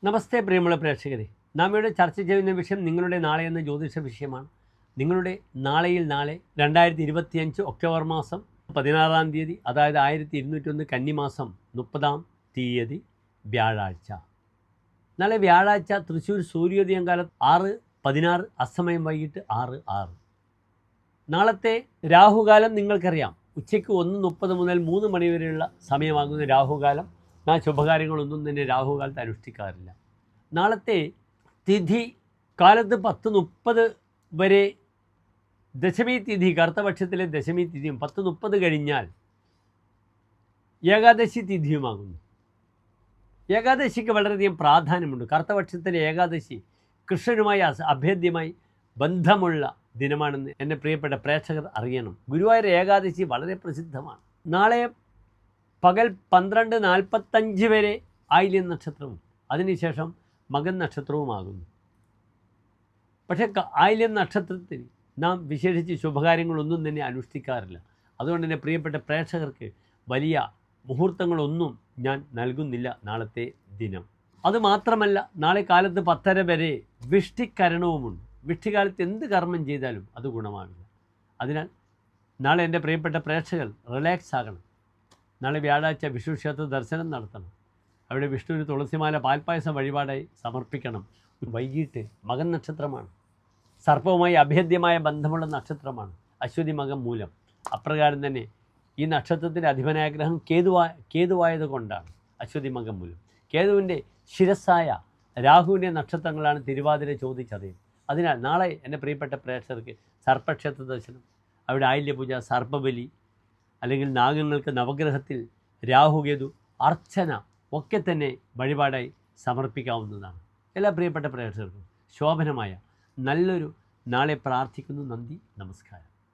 നമസ്തേ പ്രിയമുള്ള പ്രേക്ഷകരെ, നാം ഇവിടെ ചർച്ച ചെയ്യുന്ന വിഷയം നിങ്ങളുടെ നാളെ എന്ന ജ്യോതിഷ വിഷയമാണ്. നിങ്ങളുടെ നാളെയിൽ നാളെ 2025 ഒക്ടോബർ മാസം 16-ാം തീയതി, അതായത് 1201 കന്നിമാസം 30-ാം തീയതി വ്യാഴാഴ്ച. നാളെ വ്യാഴാഴ്ച തൃശ്ശൂർ സൂര്യോദയം കാലത്ത് 6:16, അസ്തമയം വൈകിട്ട് 6:06. നാളത്തെ രാഹുകാലം നിങ്ങൾക്കറിയാം. ഉച്ചയ്ക്ക് 1:30 മുതൽ 3 മണി വരെയുള്ള സമയമാകുന്ന രാഹുകാലം. നാം ശുഭകാര്യങ്ങളൊന്നും തന്നെ രാഹുകാലത്ത് അനുഷ്ഠിക്കാറില്ല. നാളത്തെ തിഥി കാലത്ത് 10:30 വരെ ദശമി തിഥി, കറുത്തപക്ഷത്തിലെ ദശമി തിഥിയും 10:30 കഴിഞ്ഞാൽ ഏകാദശി തിഥിയുമാകുന്നു. ഏകാദശിക്ക് വളരെയധികം പ്രാധാന്യമുണ്ട്. കറുത്തപക്ഷത്തിലെ ഏകാദശി കൃഷ്ണനുമായി അഭേദ്യമായി ബന്ധമുള്ള ദിനമാണെന്ന് എൻ്റെ പ്രിയപ്പെട്ട പ്രേക്ഷകർ അറിയണം. ഗുരുവായൂർ ഏകാദശി വളരെ പ്രസിദ്ധമാണ്. നാളെ പകൽ 12:45 വരെ ആയില്യം നക്ഷത്രവും അതിനുശേഷം മകൻ നക്ഷത്രവുമാകുന്നു. പക്ഷേ ആയില്യം നക്ഷത്രത്തിൽ നാം വിശേഷിച്ച് ശുഭകാര്യങ്ങളൊന്നും തന്നെ അനുഷ്ഠിക്കാറില്ല. അതുകൊണ്ട് തന്നെ പ്രിയപ്പെട്ട പ്രേക്ഷകർക്ക് വലിയ മുഹൂർത്തങ്ങളൊന്നും ഞാൻ നൽകുന്നില്ല നാളത്തെ ദിനം. അതുമാത്രമല്ല, നാളെ കാലത്ത് 10:30 വരെ വിഷ്ടിക്കരണവുമുണ്ട്. വിഷ്ടികാലത്ത് എന്ത് കർമ്മം ചെയ്താലും അത് ഗുണമാകില്ല. അതിനാൽ നാളെ എൻ്റെ പ്രിയപ്പെട്ട പ്രേക്ഷകർ റിലാക്സ് ആകണം. നാളെ വ്യാഴാഴ്ച വിഷ്ണു ക്ഷേത്ര ദർശനം നടത്തണം. അവിടെ വിഷ്ണുവിന് തുളസിമാല പാൽപ്പായസം വഴിപാടായി സമർപ്പിക്കണം. വൈകിട്ട് മകൻ നക്ഷത്രമാണ്. സർപ്പവുമായി അഭേദ്യമായ ബന്ധമുള്ള നക്ഷത്രമാണ്. അശ്വതി മകം മൂലം. അപ്രകാരം തന്നെ ഈ നക്ഷത്രത്തിൻ്റെ അധിപനായ ഗ്രഹം കേതുവായത് കൊണ്ടാണ് അശ്വതി മകം മൂലം. കേതുവിൻ്റെ ശിരസ്സായ രാഹുവിൻ്റെ നക്ഷത്രങ്ങളാണ് തിരുവാതിര, ചോതിച്ചതയും. അതിനാൽ നാളെ എൻ്റെ പ്രിയപ്പെട്ട പ്രേക്ഷകർക്ക് സർപ്പക്ഷേത്ര ദർശനം, അവിടെ ആയില്യപൂജ, സർപ്പബലി, അല്ലെങ്കിൽ നാഗങ്ങൾക്ക് നവഗ്രഹത്തിൽ രാഹുകേതു അർച്ചന ഒക്കെ തന്നെ വഴിപാടായി സമർപ്പിക്കാവുന്നതാണ്. എല്ലാ പ്രിയപ്പെട്ട പ്രേക്ഷകർക്കും ശോഭനമായ നല്ലൊരു നാളെ പ്രാർത്ഥിക്കുന്നു. നന്ദി, നമസ്കാരം.